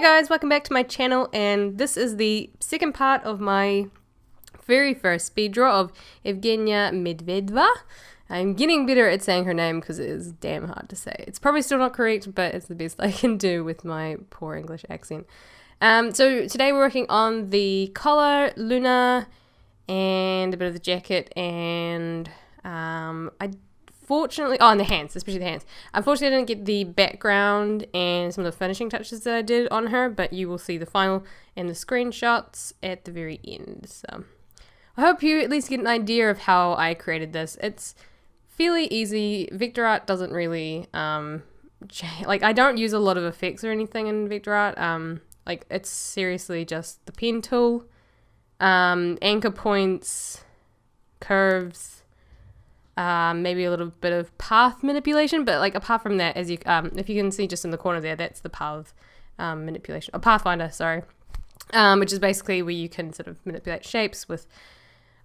guys, welcome back to my channel, and this is the second part of my very first speed draw of Evgenia Medvedeva. I'm getting better at saying her name because it is damn hard to say. It's probably still not correct, but it's the best I can do with my poor English accent. So today we're working on the collar, Luna, and a bit of the jacket, and and the hands, especially the hands. Unfortunately, I didn't get the background and some of the finishing touches that I did on her, but you will see the final and the screenshots at the very end. So I hope you at least get an idea of how I created this. It's fairly easy. Vector art doesn't really, I don't use a lot of effects or anything in vector art. It's seriously just the pen tool, anchor points, curves, maybe a little bit of path manipulation, but apart from that, as you if you can see just in the corner there, that's the path manipulation, or pathfinder, sorry, which is basically where you can sort of manipulate shapes with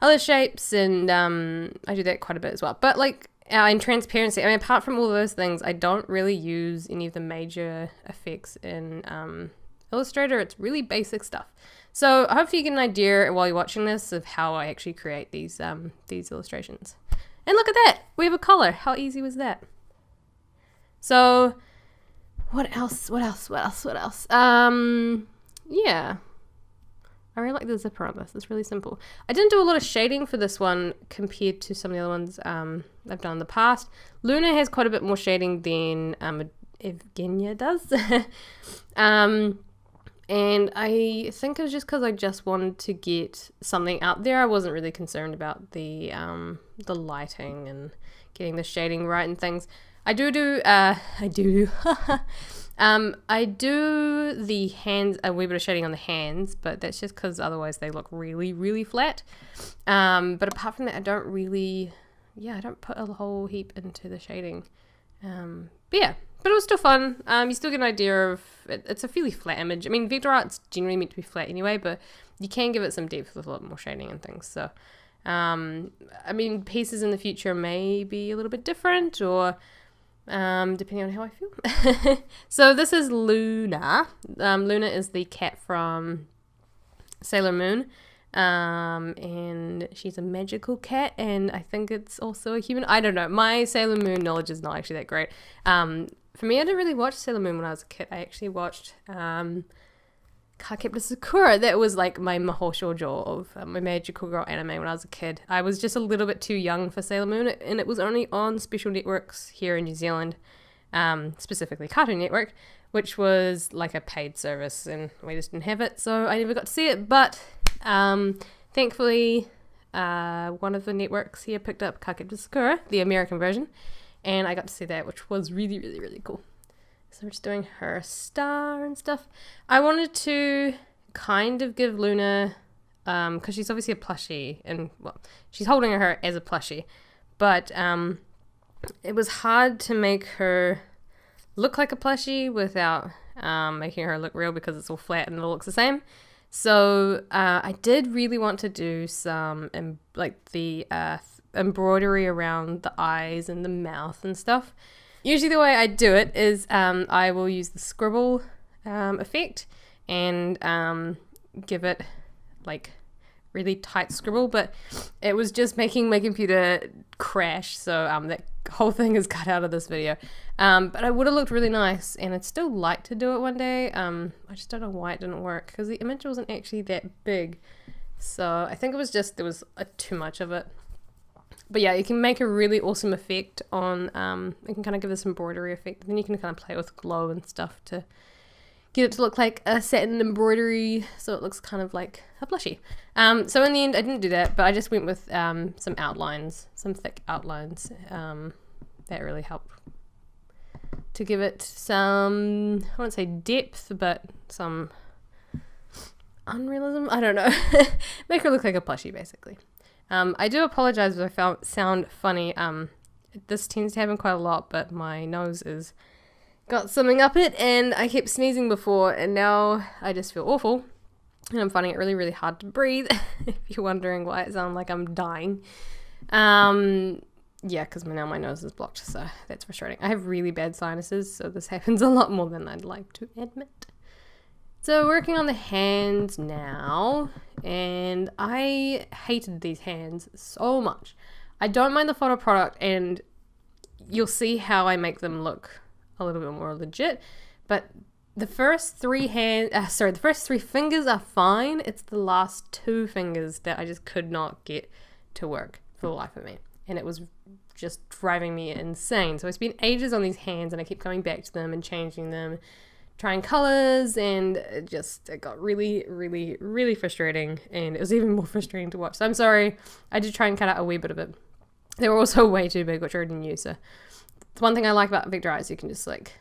other shapes, and I do that quite a bit as well. But in transparency, apart from all those things, I don't really use any of the major effects in Illustrator. It's really basic stuff. So I hope you get an idea while you're watching this of how I actually create these illustrations. And look at that! We have a collar. How easy was that? So, what else? Yeah. I really like the zipper on this. It's really simple. I didn't do a lot of shading for this one compared to some of the other ones I've done in the past. Luna has quite a bit more shading than Evgenia does. And I think it was just because I just wanted to get something out there. I wasn't really concerned about the lighting and getting the shading right and things. I do the hands, a wee bit of shading on the hands, but that's just because otherwise they look really, really flat. But apart from that, I don't put a whole heap into the shading. But it was still fun. You still get an idea of it. It's a fairly flat image. Vector art's generally meant to be flat anyway, but you can give it some depth with a lot more shading and things. So, pieces in the future may be a little bit different, or depending on how I feel. So this is Luna. Luna is the cat from Sailor Moon. And she's a magical cat, and I think it's also a human. I don't know. My Sailor Moon knowledge is not actually that great. For me, I didn't really watch Sailor Moon when I was a kid. I actually watched Cardcaptor Sakura. That was like my Mahou Shoujo of my magical girl anime when I was a kid. I was just a little bit too young for Sailor Moon, and it was only on special networks here in New Zealand, specifically Cartoon Network, which was like a paid service, and we just didn't have it, so I never got to see it. But thankfully, one of the networks here picked up Cardcaptor Sakura, the American version, and I got to see that, which was really, really, really cool. So we're just doing her star and stuff. I wanted to kind of give Luna, because she's obviously a plushie, and she's holding her as a plushie, but it was hard to make her look like a plushie without making her look real, because it's all flat and it all looks the same. So I did really want to do some embroidery around the eyes and the mouth and stuff. Usually the way I do it is I will use the scribble effect and give it really tight scribble, but it was just making my computer crash, so that whole thing is cut out of this video. But it would have looked really nice, and I'd still like to do it one day. I just don't know why it didn't work, because the image wasn't actually that big, so I think it was just there was too much of it. But yeah, you can make a really awesome effect on, you can kind of give this embroidery effect, and then you can kind of play with glow and stuff to get it to look like a satin embroidery, so it looks kind of like a plushie. So in the end, I didn't do that, but I just went with some outlines, some thick outlines. That really helped to give it some, I wouldn't say depth, but some unrealism. I don't know. Make her look like a plushie, basically. I do apologize if I sound funny. This tends to happen quite a lot, but my nose is got something up it, and I kept sneezing before, and now I just feel awful, and I'm finding it really, really hard to breathe. If you're wondering why it sounds like I'm dying. Yeah, because now my nose is blocked, so that's frustrating. I have really bad sinuses, so this happens a lot more than I'd like to admit. So working on the hands now, and I hated these hands so much. I don't mind the final product, and you'll see how I make them look a little bit more legit, but the first three fingers are fine. It's the last two fingers that I just could not get to work for the life of me, and it was just driving me insane. So I spent ages on these hands, and I keep coming back to them and changing them, trying colors, and it got really, really, really frustrating, and it was even more frustrating to watch. So I'm sorry, I did try and cut out a wee bit of it. They were also way too big, which I didn't use. So the one thing I like about Vector Art is you can just like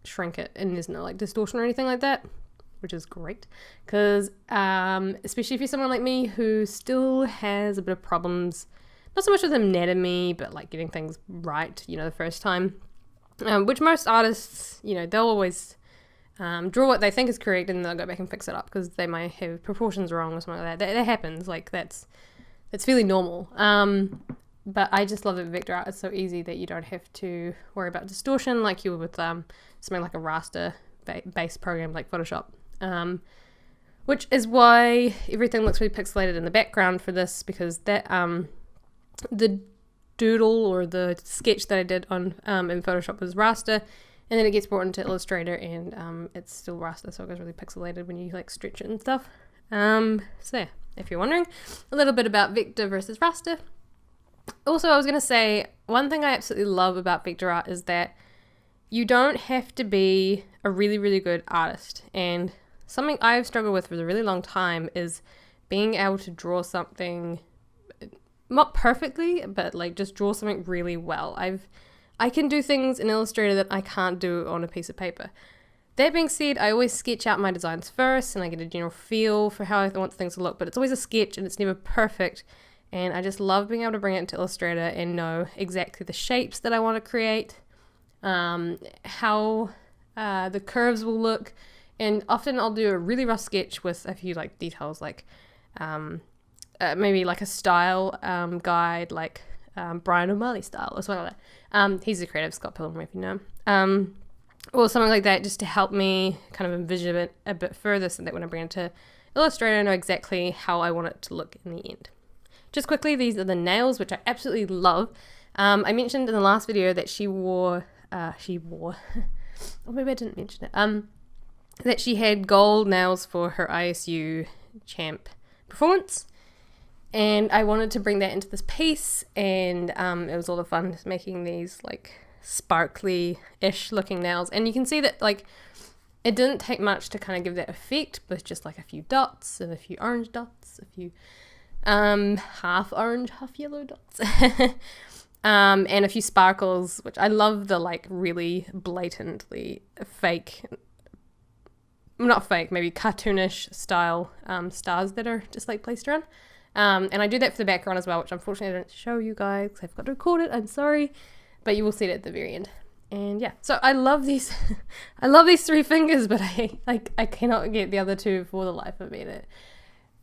shrink it, and there's no like distortion or anything like that, which is great. Because especially if you're someone like me who still has a bit of problems, not so much with anatomy, but like getting things right, the first time. Which most artists, they'll always draw what they think is correct, and they'll go back and fix it up because they might have proportions wrong or something like that. That happens. Like that's fairly normal. But I just love that Vector Art is so easy that you don't have to worry about distortion like you would with something like a raster based program like Photoshop. Which is why everything looks really pixelated in the background for this, because that the doodle or the sketch that I did on in Photoshop was raster, and then it gets brought into Illustrator, and it's still raster, so it goes really pixelated when you like stretch it and stuff. So yeah, if you're wondering a little bit about vector versus raster. Also, I was going to say, one thing I absolutely love about Vector Art is that you don't have to be a really, really good artist. And something I've struggled with for a really long time is being able to draw something, not perfectly, but like just draw something really well. I can do things in Illustrator that I can't do on a piece of paper. That being said, I always sketch out my designs first, and I get a general feel for how I want things to look, but it's always a sketch and it's never perfect. And I just love being able to bring it into Illustrator and know exactly the shapes that I want to create, how the curves will look. And often I'll do a really rough sketch with a few like details, like maybe like a style guide, like Brian O'Malley style or something like that. He's a creative, Scott Pilgrim, if you know him. Or something like that, just to help me kind of envision it a bit further, so that when I bring it to Illustrator, I know exactly how I want it to look in the end. Just quickly, these are the nails, which I absolutely love. I mentioned in the last video that she wore, oh, maybe I didn't mention it, that she had gold nails for her ISU champ performance. And I wanted to bring that into this piece, and it was a lot of fun just making these like sparkly-ish looking nails. And you can see that like it didn't take much to kind of give that effect, with just like a few dots and a few orange dots, a few half orange, half yellow dots, and a few sparkles, which I love the like really blatantly fake, not fake, maybe cartoonish style stars that are just like placed around. And I do that for the background as well, which unfortunately I don't show you guys because I forgot to record it. I'm sorry, but you will see it at the very end. And yeah, so I love these, I love these three fingers, but I cannot get the other two for the life of me. It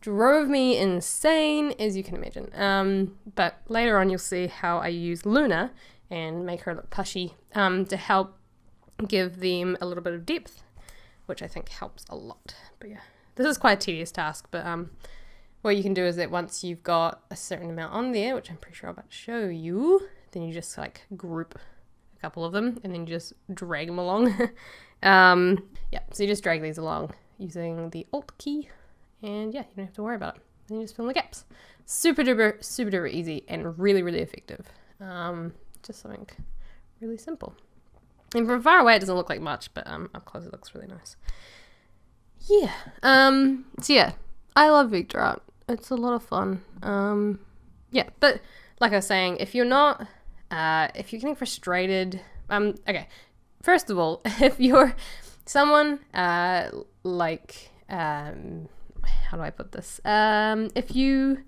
drove me insane, as you can imagine. But later on you'll see how I use Luna and make her look pushy to help give them a little bit of depth, which I think helps a lot. But yeah, this is quite a tedious task, but what you can do is that once you've got a certain amount on there, which I'm pretty sure I'm about to show you, then you just like group a couple of them and then you just drag them along. Yeah, so you just drag these along using the Alt key, and yeah, you don't have to worry about it. Then you just fill in the gaps. Super duper easy and really, really effective. Just something really simple. And from far away it doesn't look like much, but up close it looks really nice. Yeah. So yeah, I love Vector Art. It's a lot of fun. Yeah, but like I was saying, if you're getting frustrated, okay, first of all, if you're someone like, how do I put this? If you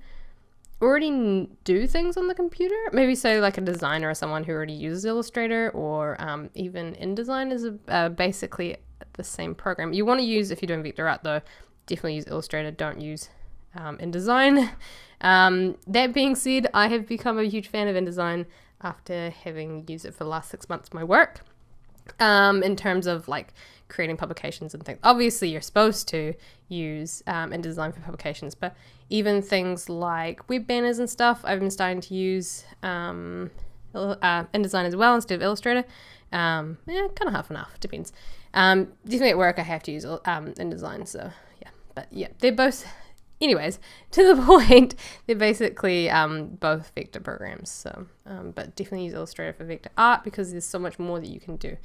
already do things on the computer, maybe say like a designer or someone who already uses Illustrator, or even InDesign is basically the same program. You want to use, if you're doing Vector Art though, definitely use Illustrator, don't use InDesign. That being said, I have become a huge fan of InDesign after having used it for the last 6 months of my work. in terms of like creating publications and things. Obviously, you're supposed to use InDesign for publications, but even things like web banners and stuff, I've been starting to use InDesign as well instead of Illustrator. Kind of half and half, depends. Definitely at work I have to use InDesign, so yeah. But yeah, they're both, anyways, to the point, they're basically both vector programs. So, but definitely use Illustrator for vector art because there's so much more that you can do.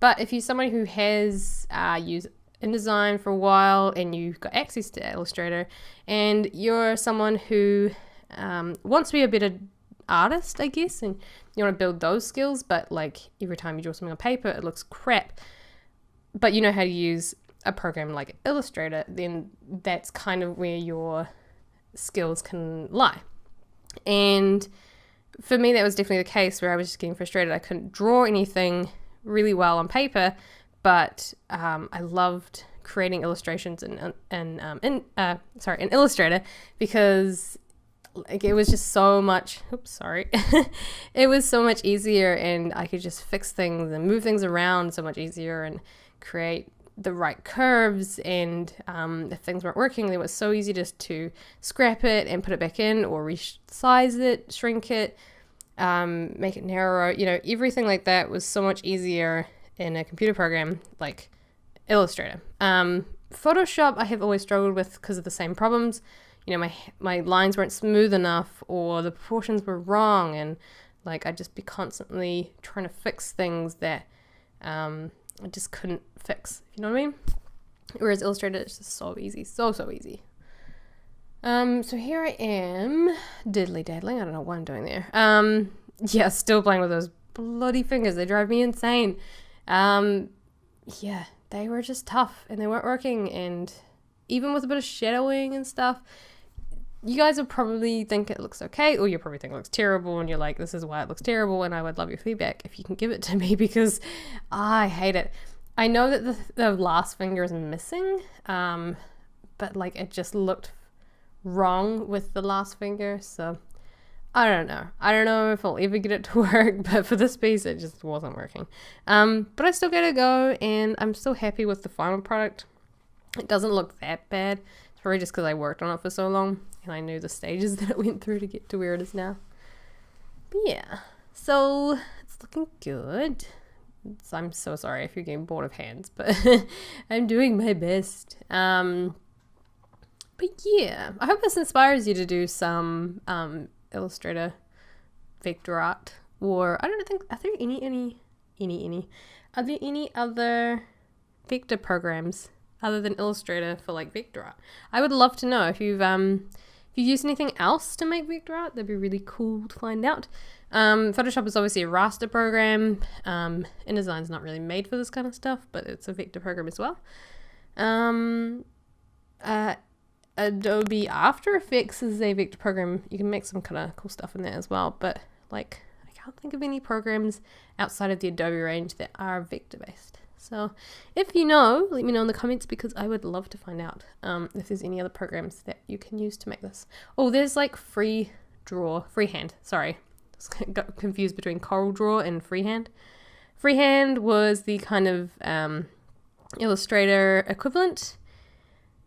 But if you're somebody who has used InDesign for a while and you've got access to Illustrator and you're someone who wants to be a better artist, I guess, and you want to build those skills, but like every time you draw something on paper it looks crap, but you know how to use a program like Illustrator, then that's kind of where your skills can lie. And for me that was definitely the case, where I was just getting frustrated. I couldn't draw anything really well on paper, but I loved creating illustrations in Illustrator because like it was just so much it was so much easier, and I could just fix things and move things around so much easier and create the right curves, and if things weren't working, it was so easy just to scrap it and put it back in, or resize it, shrink it, make it narrower, everything like that was so much easier in a computer program like Illustrator. Photoshop I have always struggled with because of the same problems. My lines weren't smooth enough, or the proportions were wrong, and like I'd just be constantly trying to fix things that I just couldn't fix, you know what I mean? Whereas Illustrator is just so easy, so easy. So here I am, diddly daddling, I don't know what I'm doing there. Yeah, still playing with those bloody fingers, they drive me insane. Yeah, they were just tough, and they weren't working, and even with a bit of shadowing and stuff, you guys will probably think it looks okay, or you'll probably think it looks terrible, and you're like, this is why it looks terrible, and I would love your feedback if you can give it to me, because I hate it. I know that the last finger is missing, but like it just looked wrong with the last finger, so I don't know if I'll ever get it to work, but for this piece it just wasn't working. But I still get it go, and I'm still happy with the final product. It doesn't look that bad. It's probably just because I worked on it for so long and I knew the stages that it went through to get to where it is now. But yeah, so it's looking good. So I'm so sorry if you're getting bored of hands, but I'm doing my best. But yeah, I hope this inspires you to do some Illustrator vector art, or I don't think, are there any are there any other vector programs other than Illustrator for like vector art? I would love to know if you've used anything else to make vector art. That'd be really cool to find out. Photoshop is obviously a raster program. InDesign's not really made for this kind of stuff, but it's a vector program as well. Adobe After Effects is a vector program. You can make some kind of cool stuff in there as well, but like I can't think of any programs outside of the Adobe range that are vector based. So if you know, let me know in the comments, because I would love to find out if there's any other programs that you can use to make this. Oh, there's like Freehand. Sorry, got confused between CorelDRAW and Freehand. Freehand was the kind of Illustrator equivalent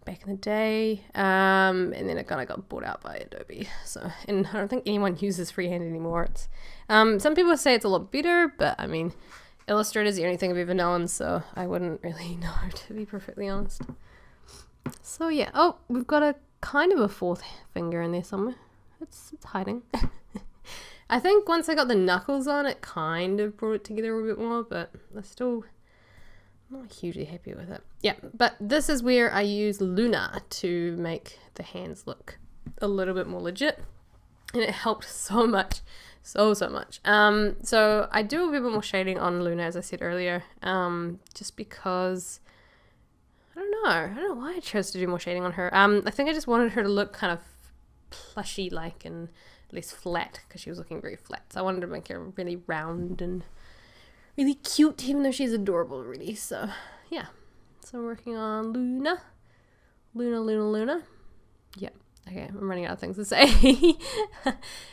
back in the day, and then it kind of got bought out by Adobe. So, and I don't think anyone uses Freehand anymore. It's some people say it's a lot better, but I mean, Illustrator is the only thing I've ever known, so I wouldn't really know, to be perfectly honest. So yeah, oh, we've got a kind of a fourth finger in there somewhere. It's hiding. I think once I got the knuckles on, it kind of brought it together a bit more, but I'm still not hugely happy with it. Yeah, but this is where I use Luna to make the hands look a little bit more legit, and it helped so much. So much. So I do a bit more shading on Luna, as I said earlier, just because I don't know why I chose to do more shading on her. I think I just wanted her to look kind of plushy like and less flat, because she was looking very flat. So I wanted to make her really round and really cute, even though she's adorable really. So yeah, so I'm working on Luna. Yeah. Okay, I'm running out of things to say.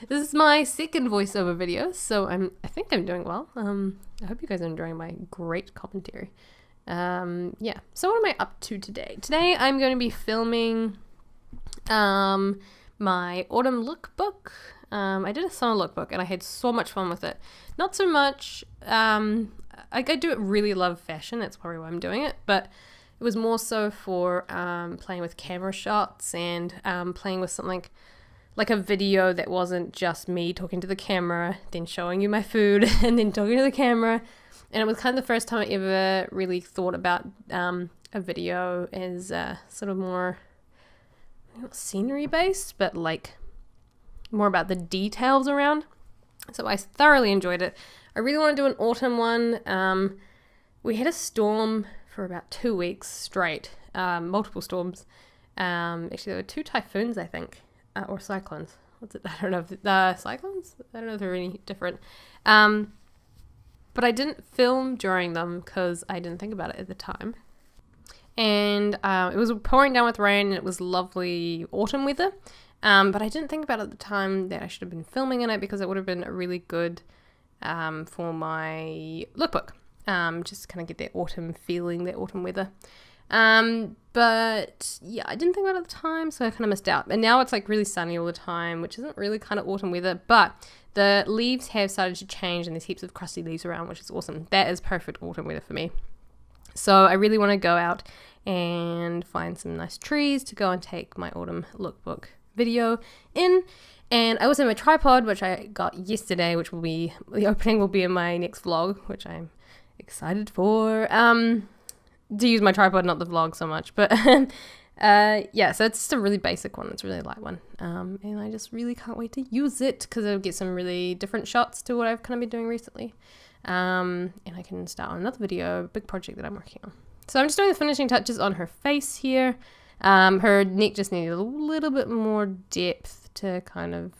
This is my second voiceover video, so I think I'm doing well. I hope you guys are enjoying my great commentary. Yeah, so what am I up to today? Today I'm going to be filming my autumn lookbook. I did a summer lookbook and I had so much fun with it. Not so much, I do really love fashion, that's probably why I'm doing it, but it was more so for playing with camera shots and playing with something like a video that wasn't just me talking to the camera, then showing you my food, and then talking to the camera. And it was kind of the first time I ever really thought about a video as sort of more, not scenery based, but like more about the details around. So I thoroughly enjoyed it. I really want to do an autumn one. We had a storm for about 2 weeks straight, multiple storms. Actually, there were 2 typhoons, I think, or cyclones. What's it? I don't know if cyclones? I don't know if they're any different. But I didn't film during them because I didn't think about it at the time. And it was pouring down with rain and it was lovely autumn weather. But I didn't think about it at the time that I should have been filming in it because it would have been really good for my lookbook. Just kind of get that autumn feeling, that autumn weather. But yeah, I didn't think about it at the time, so I kind of missed out. And now it's like really sunny all the time, which isn't really kind of autumn weather, but the leaves have started to change and there's heaps of crusty leaves around, which is awesome. That is perfect autumn weather for me. So I really want to go out and find some nice trees to go and take my autumn lookbook video in. And I also have a tripod, which I got yesterday, which will be, the opening will be in my next vlog, which I'm excited for. To use my tripod, not the vlog so much, but yeah, so it's just a really basic one. It's a really light one, and I just really can't wait to use it because it'll get some really different shots to what I've kind of been doing recently, and I can start on another video, big project that I'm working on. So I'm just doing the finishing touches on her face here. Her neck just needed a little bit more depth to kind of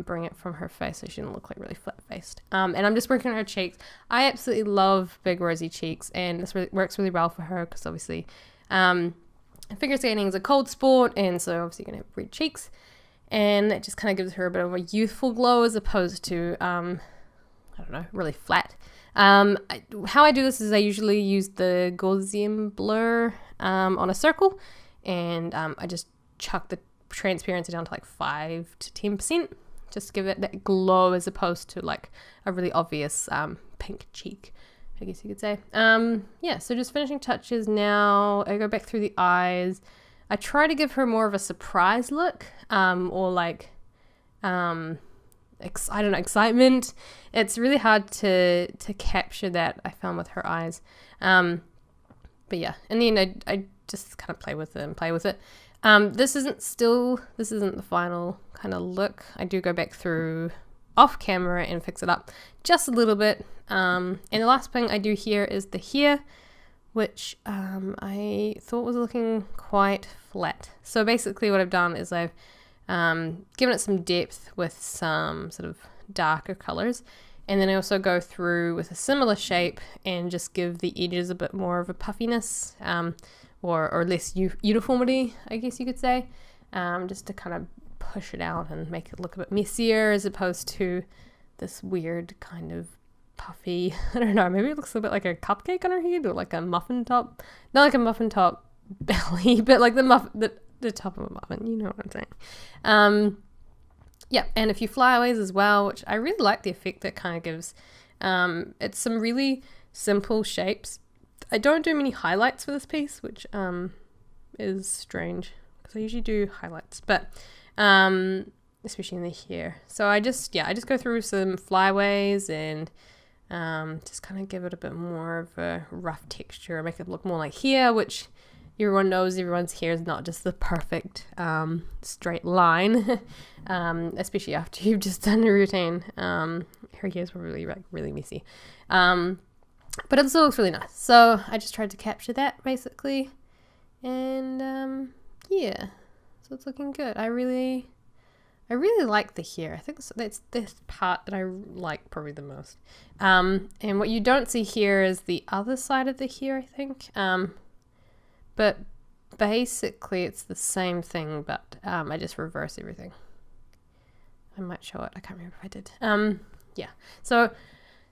bring it from her face so she didn't look like really flat-faced. And I'm just working on her cheeks. I absolutely love big rosy cheeks, and this really works really well for her because obviously figure skating is a cold sport, and so obviously you're gonna have red cheeks, and that just kind of gives her a bit of a youthful glow as opposed to I don't know, really flat. How I do this is I usually use the Gaussian blur on a circle, and I just chuck the transparency down to like 5 to 10%, just to give it that glow as opposed to like a really obvious pink cheek, I guess you could say. Yeah, so just finishing touches now. I go back through the eyes. I try to give her more of a surprise look, or like I don't know, excitement. It's really hard to capture that, I found, with her eyes. But yeah, in the end I just kind of play with it. This isn't the final kind of look. I do go back through off camera and fix it up just a little bit. And the last thing I do here is the hair, which I thought was looking quite flat. So basically what I've done is I've given it some depth with some sort of darker colors. And then I also go through with a similar shape and just give the edges a bit more of a puffiness, or less uniformity, I guess you could say, just to kind of push it out and make it look a bit messier as opposed to this weird kind of puffy, I don't know, maybe it looks a bit like a cupcake on her head or like a muffin top. Not like a muffin top belly, but like the top of a muffin, you know what I'm saying. Yeah, and a few flyaways as well, which I really like the effect that kind of gives. It's some really simple shapes. I don't do many highlights for this piece, which is strange because I usually do highlights, but especially in the hair. So I just go through some flyaways and just kind of give it a bit more of a rough texture, make it look more like hair, which everyone knows everyone's hair is not just the perfect straight line, especially after you've just done a routine. Her hair's probably like really messy. But it still looks really nice. So I just tried to capture that basically. And yeah, so it's looking good. I really like the hair. I think that's this part that I like probably the most. And what you don't see here is the other side of the hair, I think. But basically it's the same thing, but I just reverse everything. I might show it. I can't remember if I did. Yeah. So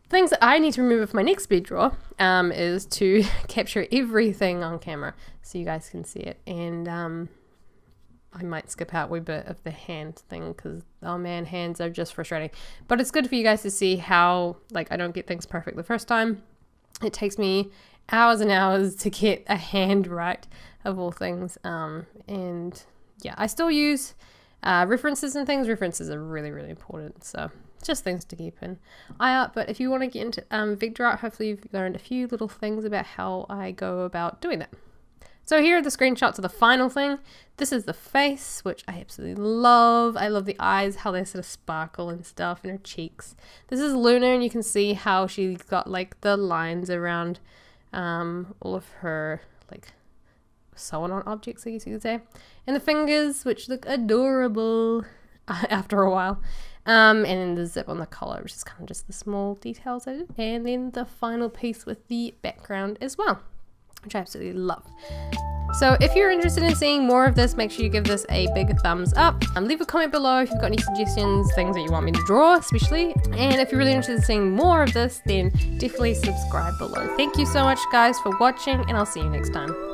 things that I need to remember for my next speed draw is to capture everything on camera so you guys can see it. And I might skip out a wee bit of the hand thing because, oh man, hands are just frustrating. But it's good for you guys to see how, like, I don't get things perfect the first time. It takes me hours and hours to get a hand right, of all things. And yeah, I still use references and things. References are really, really important. So just things to keep an eye out. But if you want to get into vector art, hopefully you've learned a few little things about how I go about doing that. So here are the screenshots of the final thing. This is the face, which I absolutely love. I love the eyes, how they sort of sparkle and stuff, and her cheeks. This is Luna, and you can see how she's got like the lines around all of her like sewn on objects, I guess you could say. And the fingers, which look adorable after a while. And then the zip on the collar, which is kind of just the small details I did. And then the final piece with the background as well, which I absolutely love. So if you're interested in seeing more of this, make sure you give this a big thumbs up. Leave a comment below if you've got any suggestions, things that you want me to draw especially. And if you're really interested in seeing more of this, then definitely subscribe below. Thank you so much guys for watching, and I'll see you next time.